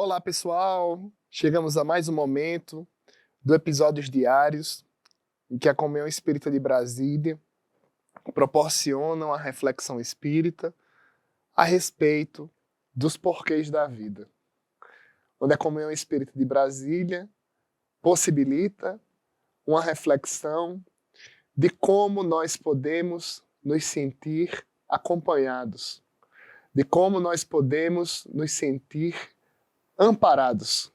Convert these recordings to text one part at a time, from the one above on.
Olá, pessoal! Chegamos a mais um momento do Episódios Diários, em que a Comunhão Espírita de Brasília proporciona uma reflexão espírita a respeito dos porquês da vida. Onde a Comunhão Espírita de Brasília possibilita uma reflexão de como nós podemos nos sentir acompanhados, de como nós podemos nos sentir amparados,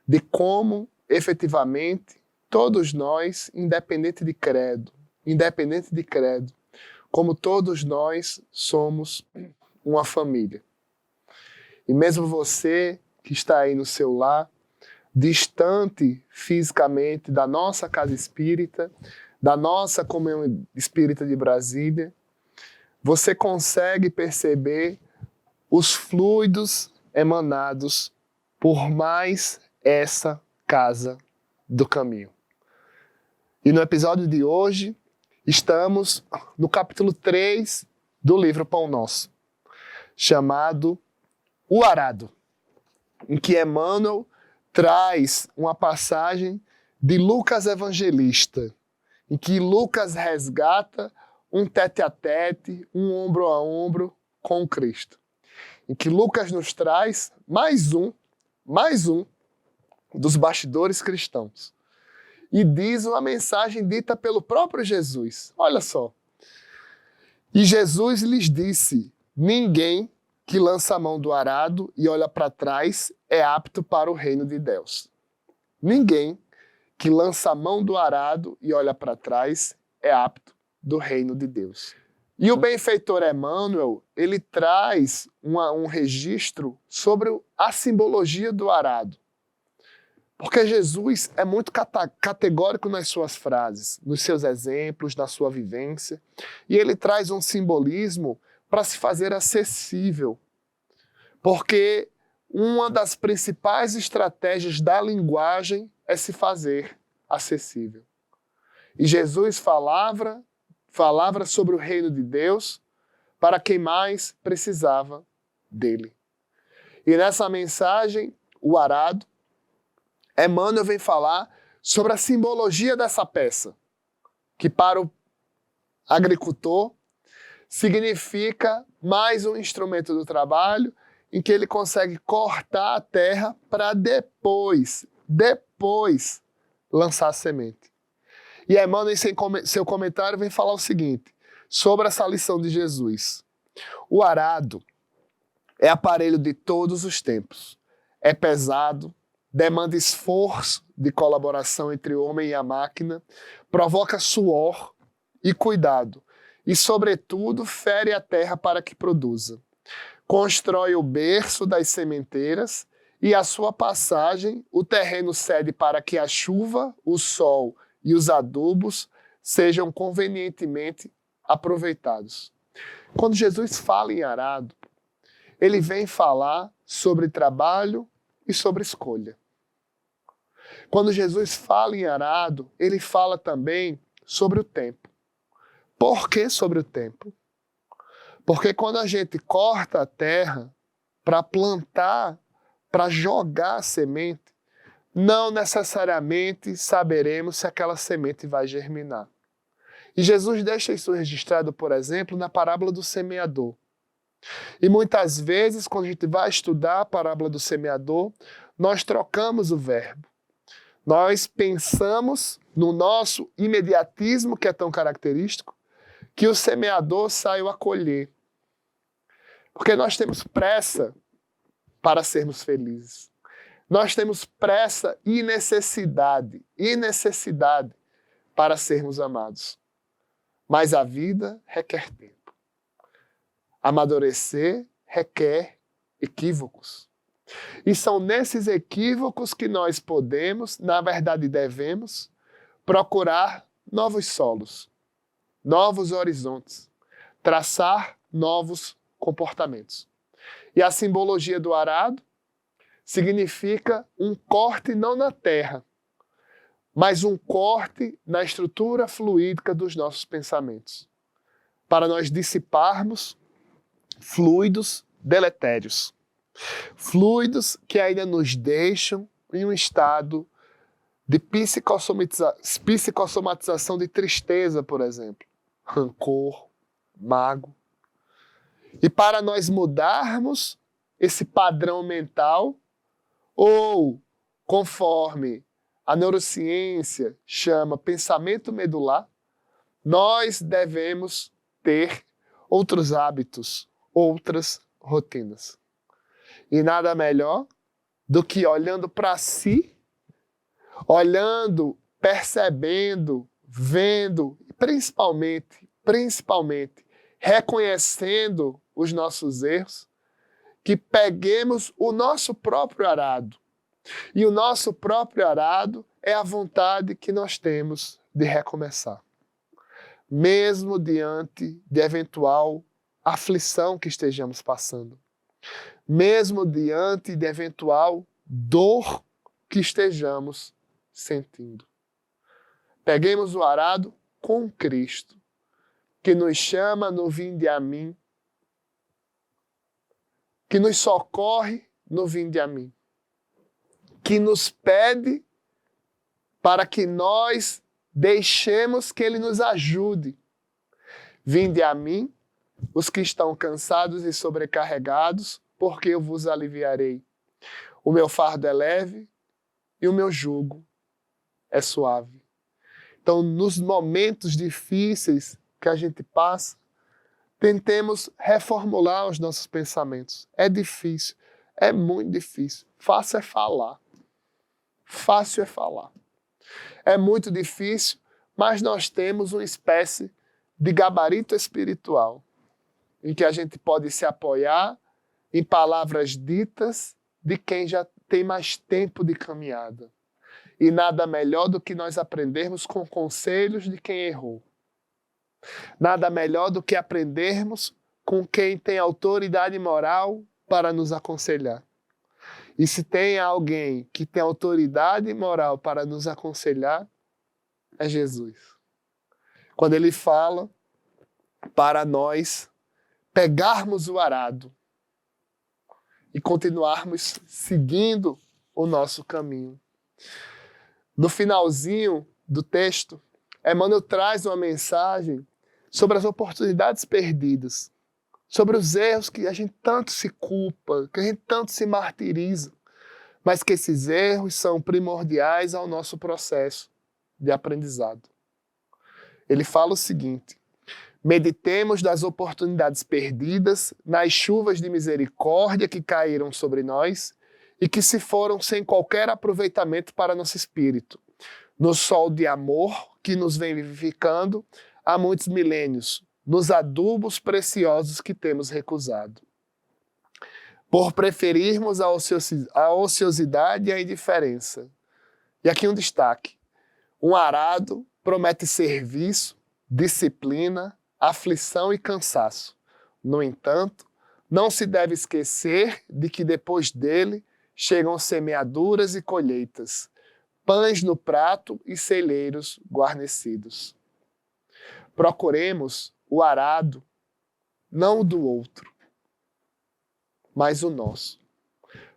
de como, efetivamente, todos nós, independente de credo, como todos nós somos uma família. E mesmo você que está aí no seu lar, distante fisicamente da nossa casa espírita, da nossa Comunhão Espírita de Brasília, você consegue perceber os fluidos emanados por mais essa casa do caminho. E no episódio de hoje, estamos no capítulo 3 do livro Pão Nosso, chamado O Arado, em que Emmanuel traz uma passagem de Lucas Evangelista, em que Lucas resgata um tete-a-tete, um ombro a ombro com Cristo. Em que Lucas nos traz mais um dos bastidores cristãos. E diz uma mensagem dita pelo próprio Jesus. Olha só. E Jesus lhes disse: ninguém que lança a mão do arado e olha para trás é apto para o reino de Deus. Ninguém que lança a mão do arado e olha para trás é apto do reino de Deus. E o benfeitor Emmanuel, ele traz um registro sobre a simbologia do arado. Porque Jesus é muito categórico nas suas frases, nos seus exemplos, na sua vivência. E ele traz um simbolismo para se fazer acessível. Porque uma das principais estratégias da linguagem é se fazer acessível. E Jesus falava sobre o reino de Deus para quem mais precisava dele. E nessa mensagem, o arado, Emmanuel vem falar sobre a simbologia dessa peça, que para o agricultor significa mais um instrumento do trabalho em que ele consegue cortar a terra para depois lançar a semente. E Emmanuel, em seu comentário, vem falar o seguinte, sobre essa lição de Jesus. O arado é aparelho de todos os tempos. É pesado, demanda esforço de colaboração entre o homem e a máquina, provoca suor e cuidado, e, sobretudo, fere a terra para que produza. Constrói o berço das sementeiras e, à sua passagem, o terreno cede para que a chuva, o sol e os adubos sejam convenientemente aproveitados. Quando Jesus fala em arado, ele vem falar sobre trabalho e sobre escolha. Quando Jesus fala em arado, ele fala também sobre o tempo. Por que sobre o tempo? Porque quando a gente corta a terra para plantar, para jogar a semente, não necessariamente saberemos se aquela semente vai germinar. E Jesus deixa isso registrado, por exemplo, na parábola do semeador. E muitas vezes, quando a gente vai estudar a parábola do semeador, nós trocamos o verbo. Nós pensamos, no nosso imediatismo que é tão característico, que o semeador saiu a colher. Porque nós temos pressa para sermos felizes. Nós temos pressa e necessidade para sermos amados. Mas a vida requer tempo. Amadurecer requer equívocos. E são nesses equívocos que nós podemos, na verdade devemos, procurar novos solos, novos horizontes, traçar novos comportamentos. E a simbologia do arado significa um corte não na terra, mas um corte na estrutura fluídica dos nossos pensamentos, para nós dissiparmos fluidos deletérios. Fluidos que ainda nos deixam em um estado de psicossomatização de tristeza, por exemplo, rancor, mágoa. E para nós mudarmos esse padrão mental, ou conforme a neurociência chama pensamento medular, nós devemos ter outros hábitos, outras rotinas. E nada melhor do que olhando para si, olhando, percebendo, vendo, e principalmente, reconhecendo os nossos erros, que peguemos o nosso próprio arado. E o nosso próprio arado é a vontade que nós temos de recomeçar. Mesmo diante de eventual aflição que estejamos passando. Mesmo diante de eventual dor que estejamos sentindo. Peguemos o arado com Cristo, que nos chama no vinde a mim, que nos socorre no vinde a mim, que nos pede para que nós deixemos que Ele nos ajude. Vinde a mim, os que estão cansados e sobrecarregados, porque eu vos aliviarei. O meu fardo é leve e o meu jugo é suave. Então, nos momentos difíceis que a gente passa, tentemos reformular os nossos pensamentos. É difícil, é muito difícil. Fácil é falar. Fácil é falar. É muito difícil, mas nós temos uma espécie de gabarito espiritual, em que a gente pode se apoiar em palavras ditas de quem já tem mais tempo de caminhada. E nada melhor do que nós aprendermos com conselhos de quem errou. Nada melhor do que aprendermos com quem tem autoridade moral para nos aconselhar. E se tem alguém que tem autoridade moral para nos aconselhar, é Jesus. Quando ele fala para nós pegarmos o arado e continuarmos seguindo o nosso caminho. No finalzinho do texto, Emmanuel traz uma mensagem sobre as oportunidades perdidas, sobre os erros que a gente tanto se culpa, que a gente tanto se martiriza, mas que esses erros são primordiais ao nosso processo de aprendizado. Ele fala o seguinte: meditemos das oportunidades perdidas, nas chuvas de misericórdia que caíram sobre nós e que se foram sem qualquer aproveitamento para nosso espírito, no sol de amor que nos vem vivificando há muitos milênios, nos adubos preciosos que temos recusado. Por preferirmos a ociosidade e a indiferença. E aqui um destaque: um arado promete serviço, disciplina, aflição e cansaço. No entanto, não se deve esquecer de que depois dele chegam semeaduras e colheitas, pães no prato e celeiros guarnecidos. Procuremos o arado, não o do outro, mas o nosso,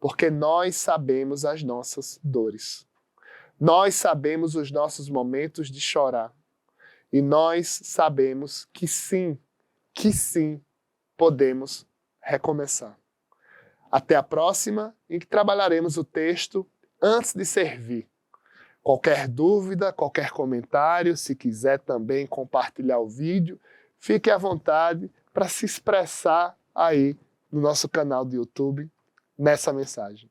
porque nós sabemos as nossas dores. Nós sabemos os nossos momentos de chorar. E nós sabemos que sim, podemos recomeçar. Até a próxima, em que trabalharemos o texto antes de servir. Qualquer dúvida, qualquer comentário, se quiser também compartilhar o vídeo, fique à vontade para se expressar aí no nosso canal do YouTube, nessa mensagem.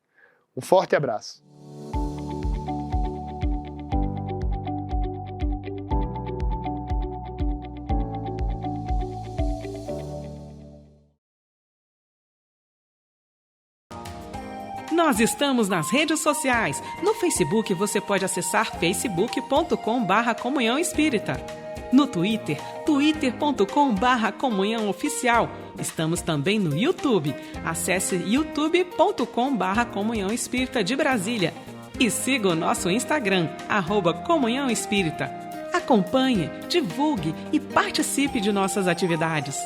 Um forte abraço. Nós estamos nas redes sociais. No Facebook você pode acessar facebook.com/Comunhão Espírita. No Twitter, twitter.com/Comunhão Oficial. Estamos também no YouTube. Acesse youtube.com/Comunhão Espírita de Brasília. E siga o nosso Instagram, @Comunhão Espírita. Acompanhe, divulgue e participe de nossas atividades.